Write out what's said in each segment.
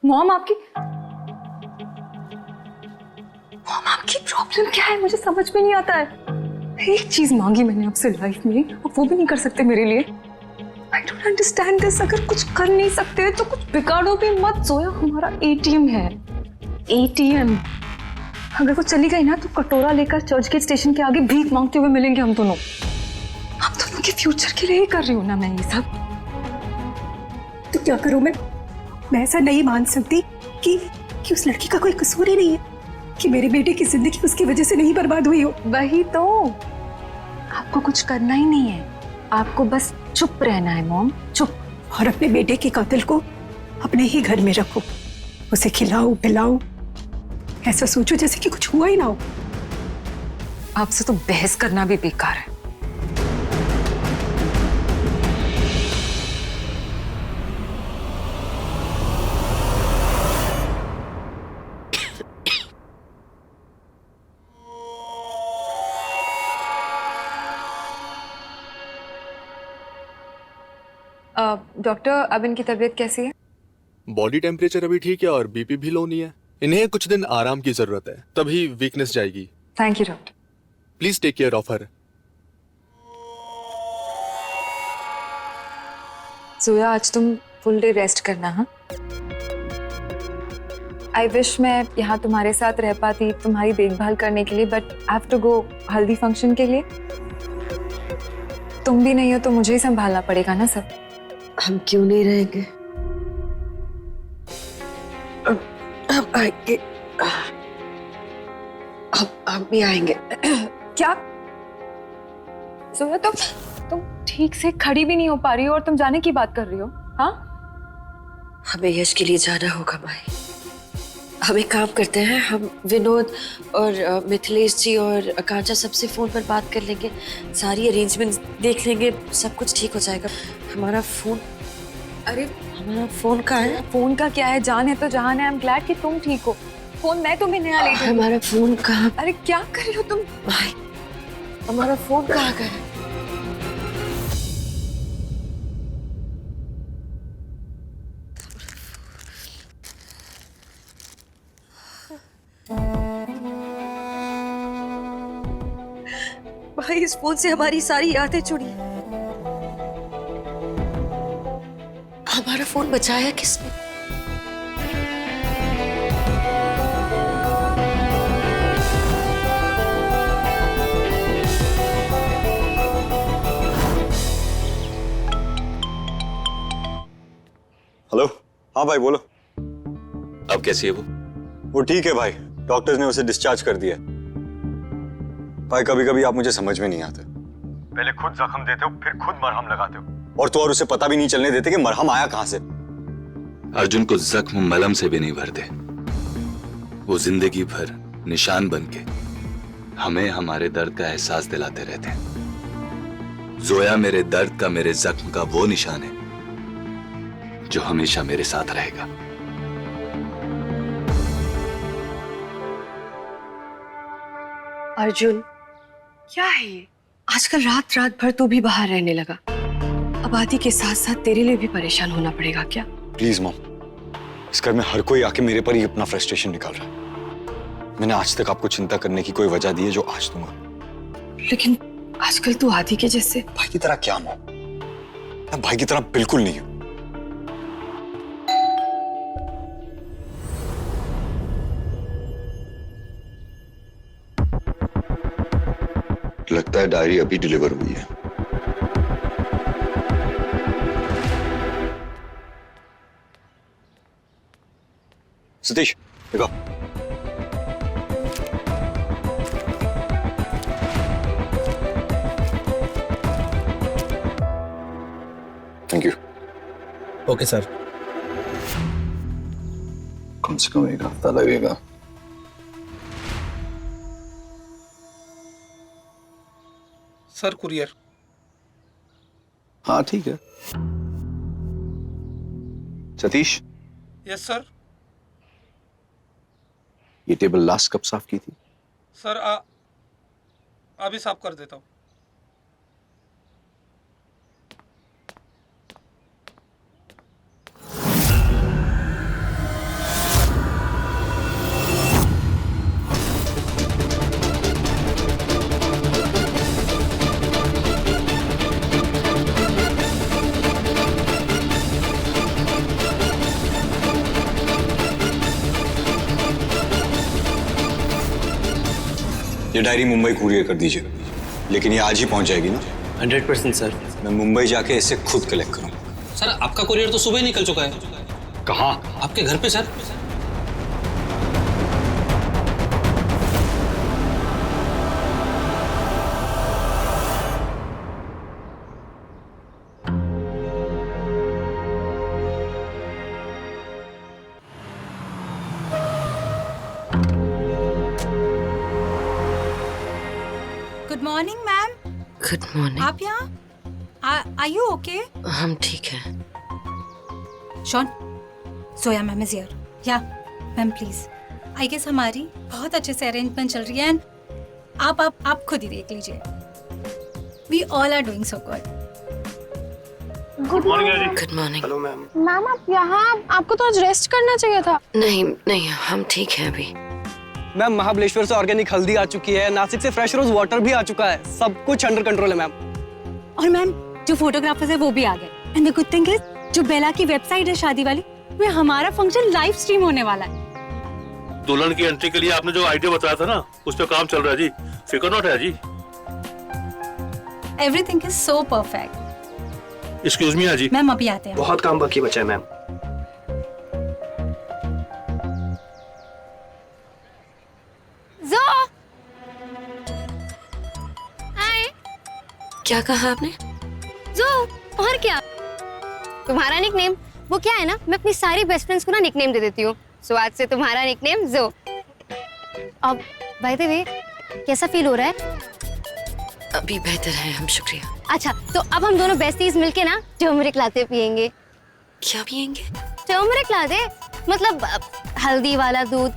Mom आपकी problem क्या है? मुझे समझ में नहीं आता है। एक चीज मांगी मैंने आपसे लाइफ में, आप वो भी नहीं कर सकते मेरे लिए। I don't understand this. अगर कुछ कर नहीं सकते तो कुछ बिगाड़ो भी मत। जोया हमारा एटीएम है, एटीएम। अगर वो चली गई ना तो कटोरा लेकर चर्च गेट स्टेशन के आगे भीख मांगते हुए मिलेंगे हम दोनों। हम दोनों के फ्यूचर के लिए ही कर रही हूँ ना मैं ये सब। तो क्या करूं मैं ऐसा नहीं मान सकती कि उस लड़की का कोई कसूर ही नहीं है, कि मेरे बेटे की जिंदगी उसकी वजह से नहीं बर्बाद हुई हो। वही तो, आपको कुछ करना ही नहीं है, आपको बस चुप रहना है मॉम, चुप। और अपने बेटे के कातिल को अपने ही घर में रखो, उसे खिलाओ पिलाओ, ऐसा सोचो जैसे कि कुछ हुआ ही ना हो। आपसे तो बहस करना भी बेकार है। डॉक्टर, अब इनकी तबीयत कैसी है? बॉडी टेम्परेचर अभी ठीक है और बीपी भी लो नहीं है। इन्हें कुछ दिन आराम की जरूरत है, तभी वीकनेस जाएगी। Thank you doctor. Please take care of her. Zoya, आज तुम फुल डे रेस्ट करना। हाँ, आई विश मैं यहाँ तुम्हारे साथ रह पाती तुम्हारी देखभाल करने के लिए, but I have to go haldi function के लिए। तुम भी नहीं हो तो मुझे ही संभालना पड़ेगा ना सब। हम क्यों नहीं रहेंगे? हम आएंगे, हम भी आएंगे। क्या जोया, तुम ठीक से खड़ी भी नहीं हो पा रही हो और तुम जाने की बात कर रही हो? हाँ, हमें यश के लिए जाना होगा भाई। हम एक काम करते हैं, हम विनोद और मिथिलेश जी और आकांक्षा सबसे फोन पर बात कर लेंगे, सारी अरेंजमेंट्स देख लेंगे, सब कुछ ठीक हो जाएगा। हमारा फोन, अरे हमारा फोन कहाँ है? फोन का क्या है, जान है तो जहान है। आई एम ग्लैड कि तुम ठीक हो। फोन मैं तुम्हें नया ले दूंगी। हमारा फोन कहाँ? अरे क्या कर रही हो तुम? भाई हमारा फोन कहाँ गया? भाई इस फोन से हमारी सारी यादें जुड़ी। हमारा फोन बचाया किसने? हेलो, हाँ भाई बोलो। अब कैसी है वो ठीक है भाई, डॉक्टर्स ने उसे डिस्चार्ज कर दिया। भाई कभी कभी आप मुझे समझ में नहीं आते। पहले खुद जख्म देते हो, फिर खुद मरहम लगाते हो, और तो और उसे पता भी नहीं चलने देते कि मरहम आया कहां से। अर्जुन को जख्म मलहम से भी नहीं भरते, वो जिंदगी भर निशान बन के हमें हमारे दर्द का एहसास दिलाते रहते हैं। जोया मेरे दर्द का, मेरे जख्म का वो निशान है जो हमेशा मेरे साथ रहेगा। अर्जुन, क्या है ये? आजकल रात रात भर तू भी बाहर रहने लगा। अब आदि के साथ साथ तेरे लिए भी परेशान होना पड़ेगा क्या? प्लीज मॉम, इस घर में हर कोई आके मेरे पर ही अपना फ्रस्ट्रेशन निकाल रहा है। मैंने आज तक आपको चिंता करने की कोई वजह दी है जो आज दूंगा। लेकिन आजकल तू आदि के जैसे भाई की तरह क्या मॉम? मैं भाई की तरह बिल्कुल नहीं हूं। लगता है डायरी अभी डिलीवर हुई है। सतीश देखो, थैंक यू। Okay sir. कम से कम एक हफ्ता लगेगा। Sir courier. हाँ ठीक है। Satish, yes sir. ये टेबल लास्ट कब साफ की थी? सर अभी साफ कर देता हूँ। ये डायरी मुंबई कुरियर कर दीजिए, लेकिन ये आज ही पहुंच जाएगी ना? 100% सर। मैं मुंबई जाके इसे खुद कलेक्ट करूंगा। सर आपका कुरियर तो सुबह ही निकल चुका है। कहाँ? आपके घर पे sir. Good morning ma'am. Good morning. आप यहाँ? Are you okay? हम ठीक हैं। Shaun, Zoya ma'am is here. Yeah ma'am please. I guess हमारी बहुत अच्छे से अरेंजमेंट चल रही है एंड आप खुद ही देख लीजिए। We all are doing so good. Good morning. Good morning. Hello ma'am. Ma'am आप यहाँ, आपको तो आज रेस्ट करना चाहिए था। नहीं नहीं, हम ठीक हैं अभी। मैम महाबलेश्वर से ऑर्गेनिक हल्दी आ चुकी है, नासिक से फ्रेश रोज वाटर भी आ चुका है, सब कुछ अंडर कंट्रोल है मैम। और मैम जो फोटोग्राफर्स है वो भी आ गए। And the good thing is जो बेला की वेबसाइट है शादी वाली, में हमारा फंक्शन लाइव स्ट्रीम होने वाला है। दुल्हन की एंट्री के लिए आपने जो आइडिया बताया था ना, उस पे काम चल रहा है जी, फिकर नॉट है जी। Everything is so perfect. Excuse me जी। मैम अभी आते हैं। बहुत काम बाकी बचा है मैम। क्या कहा आपने? जो और क्या, तुम्हारा निकनेम वो क्या है ना, मैं अपनी सारी बेस्ट फ्रेंड्स को ना निकनेम दे देती हूँ। सो आज से तुम्हारा निकनेम जो। अब बाय द वे कैसा फील हो रहा है? अभी बेहतर है, हम शुक्रिया। अच्छा तो अब हम दोनों बेस्टीज मिलके ना टर्मरिक लाते पियेंगे। क्या पियेंगे? टर्मरिक लाते मतलब हल्दी वाला दूध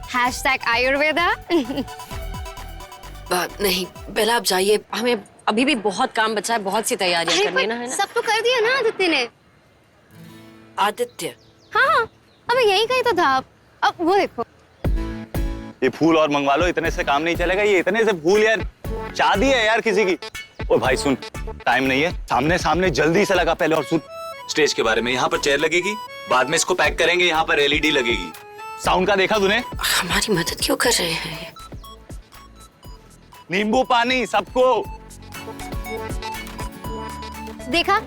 #आयुर्वेदा। नहीं बेला, आप जाइए, हमें अभी भी बहुत काम बचा है, बहुत सी तैयारियां करनी है ना। सब तो कर दिया ना आदित्य ने। आदित्य? हाँ अब यही कहीं तो था। अब वो देखो, ये फूल और मंगवा लो, इतने से काम नहीं चलेगा। ये इतने से फूल यार, शादी है यार किसी की। ओ भाई सुन, टाइम नहीं है, सामने सामने जल्दी से लगा पहले। और सुन, स्टेज के बारे में, यहाँ पर चेयर लगेगी, बाद में इसको पैक करेंगे, यहाँ पर एलईडी लगेगी। साउंड का देखा तूने? हमारी मदद क्यों कर रहे हैं? नींबू पानी सबको। देखा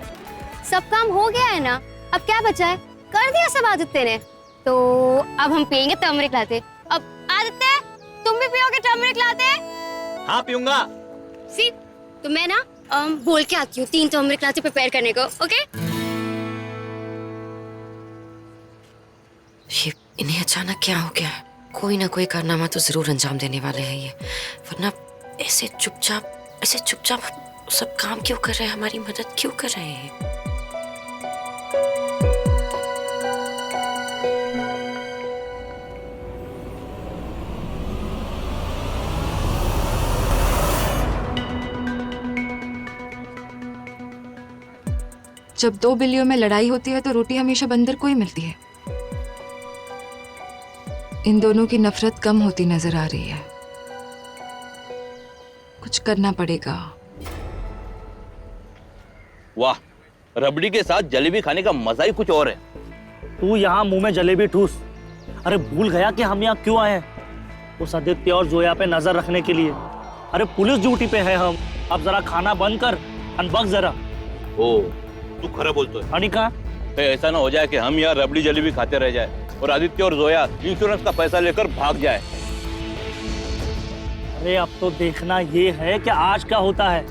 सब काम हो गया है ना, अब क्या बचा है? कर दिया सब आदित्य ने। तो अब हम पियेंगे टर्मरिक लाते। अब आदित्य तुम भी पियोगे टर्मरिक लाते? हाँ पीऊंगा। सी तो मैं ना बोल के आती हूँ 3 टर्मरिक लाते प्रिपेयर करने को। ओके? ये इन्हें अचानक क्या हो गया है? कोई ना कोई कारनामा तो जरूर अंजाम देने वाले हैं ये, वरना ऐसे चुपचाप सब काम क्यों कर रहे हैं, हमारी मदद क्यों कर रहे हैं? जब 2 बिल्लियों में लड़ाई होती है तो रोटी हमेशा बंदर को ही मिलती है। इन दोनों की नफरत कम होती नजर आ रही है। कुछ करना पड़ेगा। वाह, रबड़ी के साथ जलेबी खाने का मजा ही कुछ और है। तू यहाँ मुंह में जलेबी ठूस। अरे भूल गया कि हम यहाँ क्यों आए हैं? उस आदित्य और जोया पे नजर रखने के लिए। अरे पुलिस ड्यूटी पे है हम। अब जरा खाना बंद कर, अनबक जरा। ओ, तू खरा बोलतो है। अनिका, ऐसा ना हो जाए कि हम यहाँ रबड़ी जलेबी खाते रह जाए और आदित्य और जोया इंश्योरेंस का पैसा लेकर भाग जाए। अरे अब तो देखना ये है कि आज क्या होता है।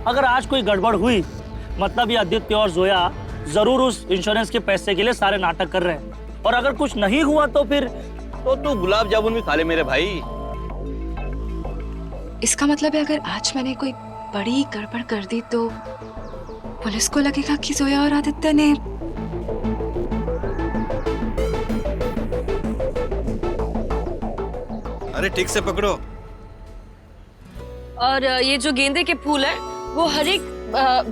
अगर आज कोई गड़बड़ हुई मतलब ये आदित्य और जोया जरूर उस इंश्योरेंस के पैसे के लिए सारे नाटक कर रहे हैं, और अगर कुछ नहीं हुआ तो फिर तो तू गुलाब जामुन भी खा ले मेरे भाई। इसका मतलब है अगर आज मैंने कोई बड़ी गड़बड़ कर दी तो पुलिस को लगेगा कि जोया और आदित्य ने। अरे ठीक से पकड़ो। और ये जो गेंदे के फूल है वो हर एक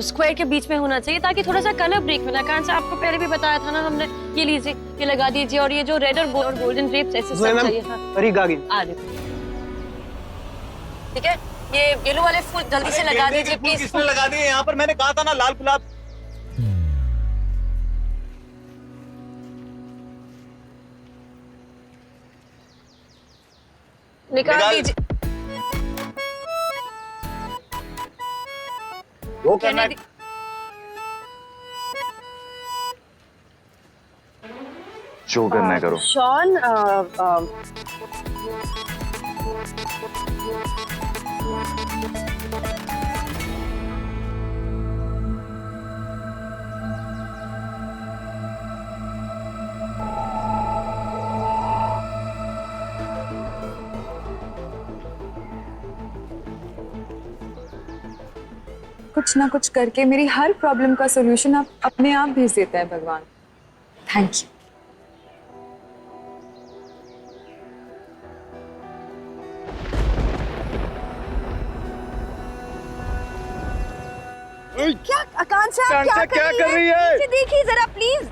स्क्वायर के बीच में होना चाहिए ताकि थोड़ा सा कलर ब्रेक मिला। कारण से आपको पहले भी बताया था ना हमने। ये लीजिए, ये लगा दीजिए। और ये जो रेड और गोल्डन ड्रेप्स ऐसे सब चाहिए। हाँ ठीक है, ये येलो वाले फूल जल्दी से लगा दीजिए प्लीज। किसने लगा दिए यहाँ पर? मैंने कहा था ना लाल गुलाब। निकाल दीजिए। जो करना है जो करना है करो। शॉन कुछ ना कुछ करके मेरी हर प्रॉब्लम का सॉल्यूशन आप अपने आप भेज देता है भगवान। Thank you. क्या आकांक्षा क्या कर रही है? देखिए जरा प्लीज।